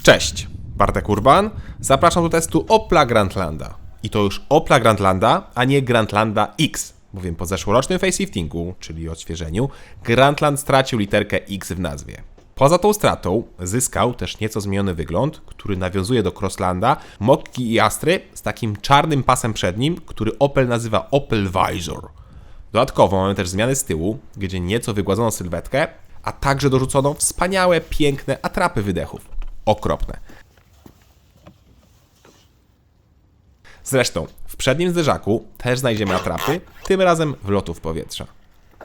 Cześć, Bartek Urban. Zapraszam do testu Opla Grandlanda. I to już Opla Grandlanda, a nie Grandlanda X, bowiem po zeszłorocznym faceliftingu, czyli odświeżeniu, Grandland stracił literkę X w nazwie. Poza tą stratą zyskał też nieco zmieniony wygląd, który nawiązuje do Crosslanda, Mokki i Astry z takim czarnym pasem przed nim, który Opel nazywa Opel Visor. Dodatkowo mamy też zmiany z tyłu, gdzie nieco wygładzono sylwetkę, a także dorzucono wspaniałe, piękne atrapy wydechów. Okropne. Zresztą w przednim zderzaku też znajdziemy atrapy, tym razem wlotów powietrza.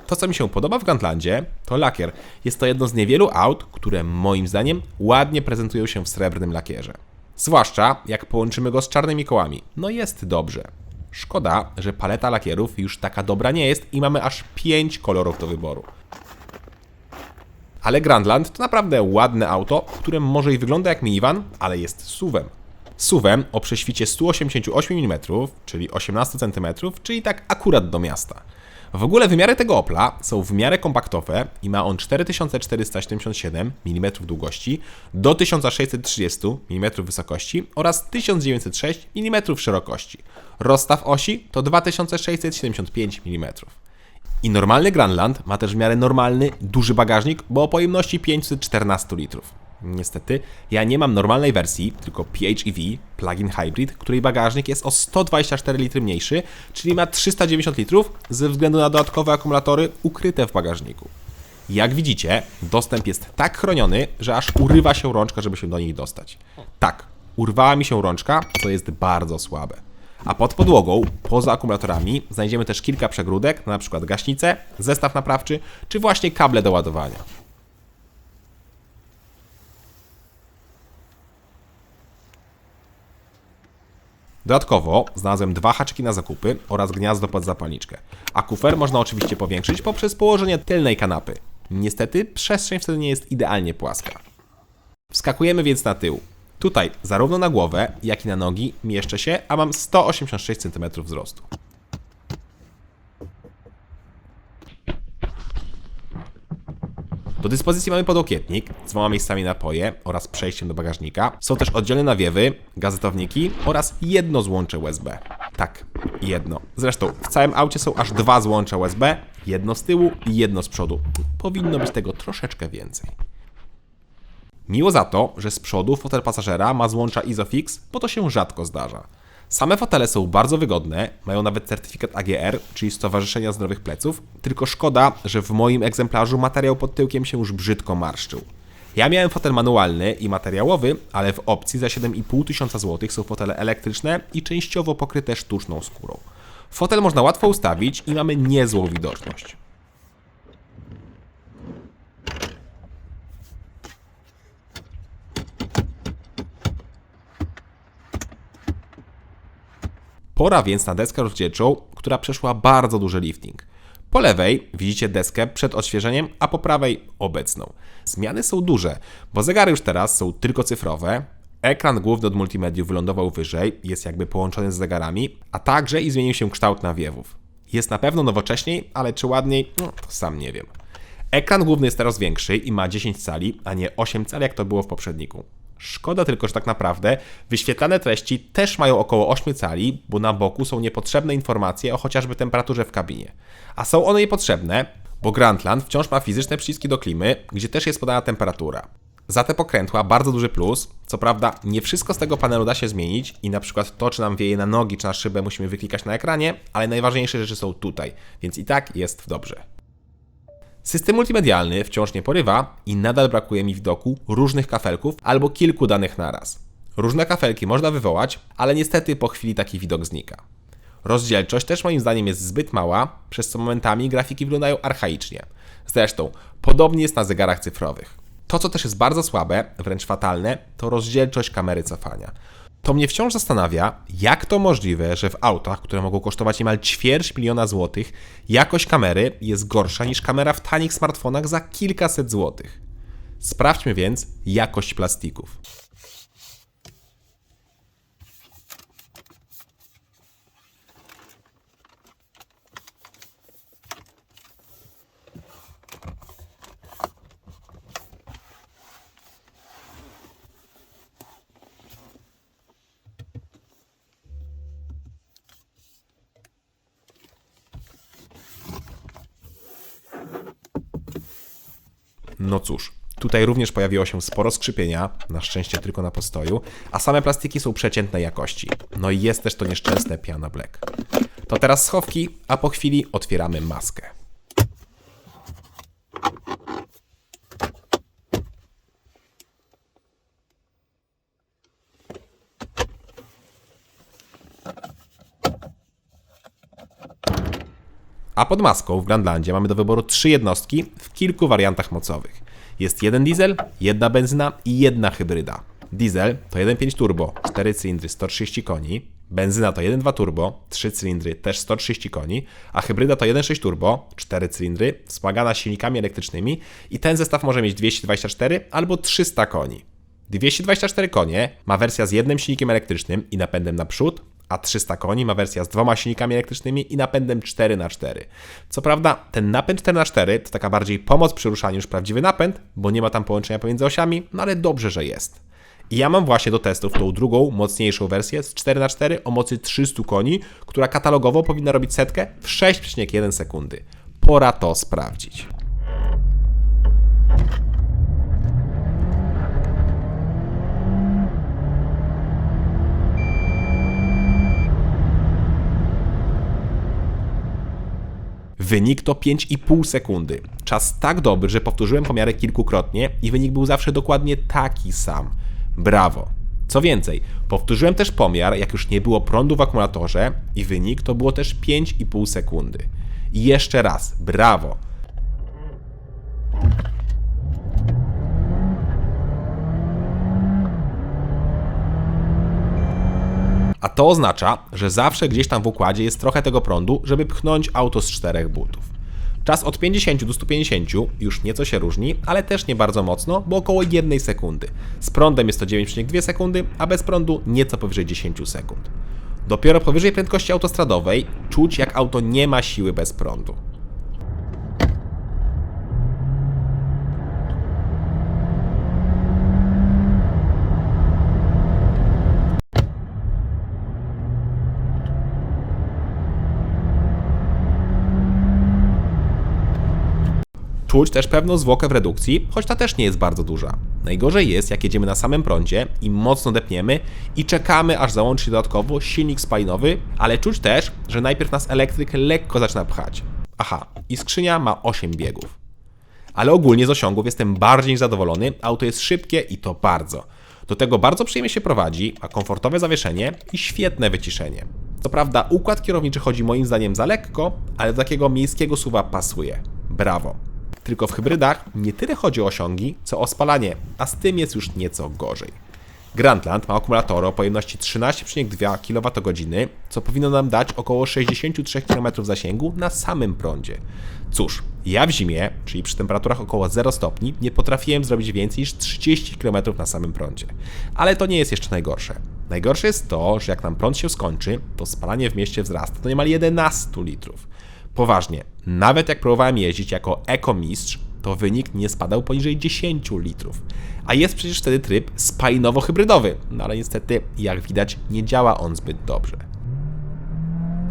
To, co mi się podoba w Grandlandzie, to lakier. Jest to jedno z niewielu aut, które moim zdaniem ładnie prezentują się w srebrnym lakierze. Zwłaszcza jak połączymy go z czarnymi kołami. No jest dobrze. Szkoda, że paleta lakierów już taka dobra nie jest i mamy aż 5 kolorów do wyboru. Ale Grandland to naprawdę ładne auto, które może i wygląda jak minivan, ale jest SUV-em. SUV-em o prześwicie 188 mm, czyli 18 cm, czyli tak akurat do miasta. W ogóle wymiary tego Opla są w miarę kompaktowe i ma on 4477 mm długości do 1630 mm wysokości oraz 1906 mm szerokości. Rozstaw osi to 2675 mm. I normalny Grandland ma też w miarę normalny, duży bagażnik, bo o pojemności 514 litrów. Niestety, ja nie mam normalnej wersji, tylko PHEV, plug-in hybrid, której bagażnik jest o 124 litry mniejszy, czyli ma 390 litrów ze względu na dodatkowe akumulatory ukryte w bagażniku. Jak widzicie, dostęp jest tak chroniony, że aż urywa się rączka, żeby się do nich dostać. Tak, urwała mi się rączka, co jest bardzo słabe. A pod podłogą, poza akumulatorami, znajdziemy też kilka przegródek, na przykład gaśnicę, zestaw naprawczy, czy właśnie kable do ładowania. Dodatkowo znalazłem 2 haczyki na zakupy oraz gniazdo pod zapalniczkę, a kufer można oczywiście powiększyć poprzez położenie tylnej kanapy. Niestety przestrzeń wtedy nie jest idealnie płaska. Wskakujemy więc na tył. Tutaj zarówno na głowę, jak i na nogi mieszczę się, a mam 186 cm wzrostu. Do dyspozycji mamy podłokietnik z 2 miejscami na napoje oraz przejściem do bagażnika. Są też oddzielne nawiewy, gazetowniki oraz jedno złącze USB. Tak, jedno. Zresztą w całym aucie są aż 2 złącza USB, jedno z tyłu i jedno z przodu. Powinno być tego troszeczkę więcej. Miło za to, że z przodu fotel pasażera ma złącza Isofix, bo to się rzadko zdarza. Same fotele są bardzo wygodne, mają nawet certyfikat AGR, czyli Stowarzyszenia Zdrowych Pleców, tylko szkoda, że w moim egzemplarzu materiał pod tyłkiem się już brzydko marszczył. Ja miałem fotel manualny i materiałowy, ale w opcji za 7500 zł są fotele elektryczne i częściowo pokryte sztuczną skórą. Fotel można łatwo ustawić i mamy niezłą widoczność. Pora więc na deskę rozdzielczą, która przeszła bardzo duży lifting. Po lewej widzicie deskę przed odświeżeniem, a po prawej obecną. Zmiany są duże, bo zegary już teraz są tylko cyfrowe, ekran główny od multimediów wylądował wyżej, jest jakby połączony z zegarami, a także i zmienił się kształt nawiewów. Jest na pewno nowocześniej, ale czy ładniej? No, to sam nie wiem. Ekran główny jest teraz większy i ma 10 cali, a nie 8 cali, jak to było w poprzedniku. Szkoda tylko, że tak naprawdę wyświetlane treści też mają około 8 cali, bo na boku są niepotrzebne informacje o chociażby temperaturze w kabinie. A są one niepotrzebne, bo Grandland wciąż ma fizyczne przyciski do klimy, gdzie też jest podana temperatura. Za te pokrętła bardzo duży plus. Co prawda nie wszystko z tego panelu da się zmienić i na przykład to, czy nam wieje na nogi, czy na szybę musimy wyklikać na ekranie, ale najważniejsze rzeczy są tutaj, więc i tak jest dobrze. System multimedialny wciąż nie porywa i nadal brakuje mi w doku różnych kafelków albo kilku danych naraz. Różne kafelki można wywołać, ale niestety po chwili taki widok znika. Rozdzielczość też moim zdaniem jest zbyt mała, przez co momentami grafiki wyglądają archaicznie. Zresztą, podobnie jest na zegarach cyfrowych. To, co też jest bardzo słabe, wręcz fatalne, to rozdzielczość kamery cofania. To mnie wciąż zastanawia, jak to możliwe, że w autach, które mogą kosztować niemal 250 000 złotych, jakość kamery jest gorsza niż kamera w tanich smartfonach za kilkaset złotych. Sprawdźmy więc jakość plastików. No cóż, tutaj również pojawiło się sporo skrzypienia, na szczęście tylko na postoju, a same plastiki są przeciętnej jakości. No i jest też to nieszczęsne Piana Black. To teraz schowki, a po chwili otwieramy maskę. A pod maską w Grandlandzie mamy do wyboru 3 jednostki w kilku wariantach mocowych. Jest jeden diesel, jedna benzyna i jedna hybryda. Diesel to 1.5 turbo, 4 cylindry, 130 koni. Benzyna to 1.2 turbo, 3 cylindry, też 130 koni. A hybryda to 1.6 turbo, 4 cylindry, wspomagana silnikami elektrycznymi. I ten zestaw może mieć 224 albo 300 koni. 224 konie ma wersja z jednym silnikiem elektrycznym i napędem naprzód, a 300 koni ma wersja z 2 silnikami elektrycznymi i napędem 4x4. Co prawda ten napęd 4x4 to taka bardziej pomoc przy ruszaniu niż prawdziwy napęd, bo nie ma tam połączenia pomiędzy osiami, no ale dobrze, że jest. I ja mam właśnie do testów tą drugą, mocniejszą wersję z 4x4 o mocy 300 koni, która katalogowo powinna robić setkę w 6,1 sekundy. Pora to sprawdzić. Wynik to 5,5 sekundy. Czas tak dobry, że powtórzyłem pomiary kilkukrotnie i wynik był zawsze dokładnie taki sam. Brawo! Co więcej, powtórzyłem też pomiar, jak już nie było prądu w akumulatorze i wynik to było też 5,5 sekundy. I jeszcze raz, brawo! A to oznacza, że zawsze gdzieś tam w układzie jest trochę tego prądu, żeby pchnąć auto z 4 butów. Czas od 50 do 150 już nieco się różni, ale też nie bardzo mocno, bo około 1 sekundy. Z prądem jest to 9,2 sekundy, a bez prądu nieco powyżej 10 sekund. Dopiero powyżej prędkości autostradowej czuć, jak auto nie ma siły bez prądu. Czuć też pewną zwłokę w redukcji, choć ta też nie jest bardzo duża. Najgorzej jest, jak jedziemy na samym prądzie i mocno depniemy i czekamy, aż załączy się dodatkowo silnik spalinowy, ale czuć też, że najpierw nas elektryk lekko zaczyna pchać. Aha, i skrzynia ma 8 biegów. Ale ogólnie z osiągów jestem bardziej niż zadowolony, auto jest szybkie i to bardzo. Do tego bardzo przyjemnie się prowadzi, ma komfortowe zawieszenie i świetne wyciszenie. Co prawda układ kierowniczy chodzi moim zdaniem za lekko, ale do takiego miejskiego SUV-a pasuje. Brawo! Tylko w hybrydach nie tyle chodzi o osiągi, co o spalanie, a z tym jest już nieco gorzej. Grandland ma akumulatory o pojemności 13,2 kWh, co powinno nam dać około 63 km zasięgu na samym prądzie. Cóż, ja w zimie, czyli przy temperaturach około 0 stopni, nie potrafiłem zrobić więcej niż 30 km na samym prądzie. Ale to nie jest jeszcze najgorsze. Najgorsze jest to, że jak nam prąd się skończy, to spalanie w mieście wzrasta do niemal 11 litrów. Poważnie, nawet jak próbowałem jeździć jako ekomistrz, to wynik nie spadał poniżej 10 litrów. A jest przecież wtedy tryb spalinowo-hybrydowy, no ale niestety, jak widać, nie działa on zbyt dobrze.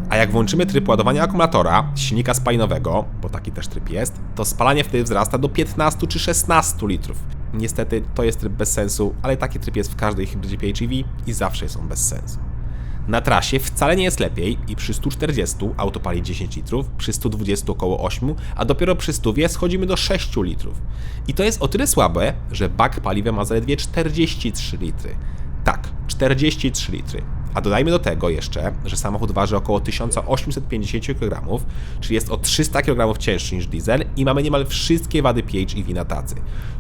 A jak włączymy tryb ładowania akumulatora, silnika spalinowego, bo taki też tryb jest, to spalanie wtedy wzrasta do 15 czy 16 litrów. Niestety to jest tryb bez sensu, ale taki tryb jest w każdej hybrydzie PHEV i zawsze jest on bez sensu. Na trasie wcale nie jest lepiej i przy 140 auto pali 10 litrów, przy 120 około 8, a dopiero przy 100 schodzimy do 6 litrów. I to jest o tyle słabe, że bak paliwa ma zaledwie 43 litry. Tak, 43 litry. A dodajmy do tego jeszcze, że samochód waży około 1850 kg, czyli jest o 300 kg cięższy niż diesel i mamy niemal wszystkie wady PHEV na tacy.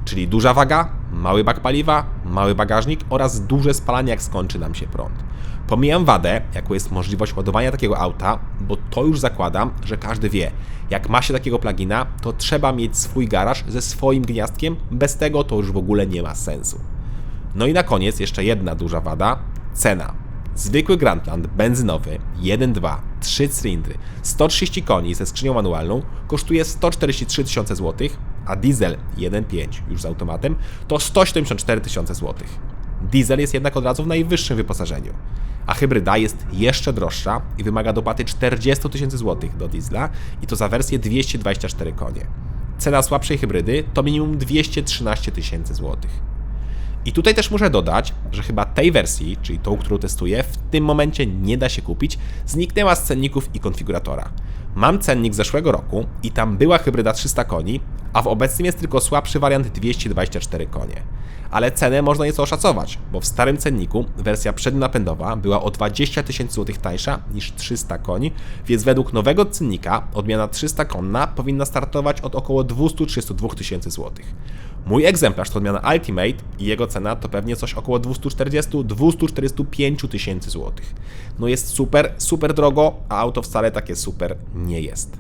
Czyli duża waga, mały bak paliwa, mały bagażnik oraz duże spalanie, jak skończy nam się prąd. Pomijam wadę, jaką jest możliwość ładowania takiego auta, bo to już zakładam, że każdy wie. Jak ma się takiego plugina, to trzeba mieć swój garaż ze swoim gniazdkiem, bez tego to już w ogóle nie ma sensu. No i na koniec jeszcze jedna duża wada, cena. Zwykły Grandland benzynowy 1.2, 3 cylindry, 130 koni ze skrzynią manualną kosztuje 143 tysiące złotych, a diesel 1.5 już z automatem to 174 tysiące złotych. Diesel jest jednak od razu w najwyższym wyposażeniu, a hybryda jest jeszcze droższa i wymaga dopłaty 40 tysięcy złotych do diesla i to za wersję 224 konie. cena słabszej hybrydy to minimum 213 tysięcy złotych. I tutaj też muszę dodać, że chyba tej wersji, czyli tą, którą testuję, w tym momencie nie da się kupić, zniknęła z cenników i konfiguratora. Mam cennik z zeszłego roku i tam była hybryda 300 koni, a w obecnym jest tylko słabszy wariant 224 konie. Ale cenę można nieco oszacować, bo w starym cenniku wersja przednionapędowa była o 20 tysięcy złotych tańsza niż 300 koni, więc według nowego cennika odmiana 300 konna powinna startować od około 232 tysięcy złotych. Mój egzemplarz to odmiana Ultimate i jego cena to pewnie coś około 240-245 tysięcy złotych. No jest super, super drogo, a auto wcale takie super nie jest.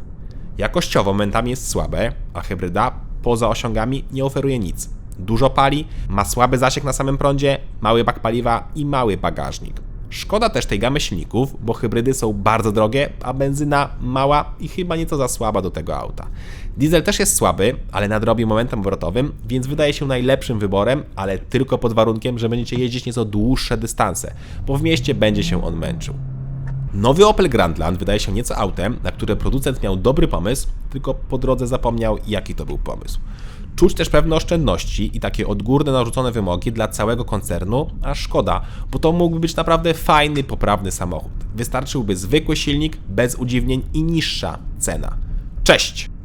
Jakościowo momentami jest słabe, a hybryda poza osiągami nie oferuje nic. Dużo pali, ma słaby zasięg na samym prądzie, mały bak paliwa i mały bagażnik. Szkoda też tej gamy silników, bo hybrydy są bardzo drogie, a benzyna mała i chyba nieco za słaba do tego auta. Diesel też jest słaby, ale nadrobi momentem obrotowym, więc wydaje się najlepszym wyborem, ale tylko pod warunkiem, że będziecie jeździć nieco dłuższe dystanse, bo w mieście będzie się on męczył. Nowy Opel Grandland wydaje się nieco autem, na które producent miał dobry pomysł, tylko po drodze zapomniał, jaki to był pomysł. Czuć też pewne oszczędności i takie odgórne narzucone wymogi dla całego koncernu, a szkoda, bo to mógłby być naprawdę fajny, poprawny samochód. Wystarczyłby zwykły silnik, bez udziwnień i niższa cena. Cześć!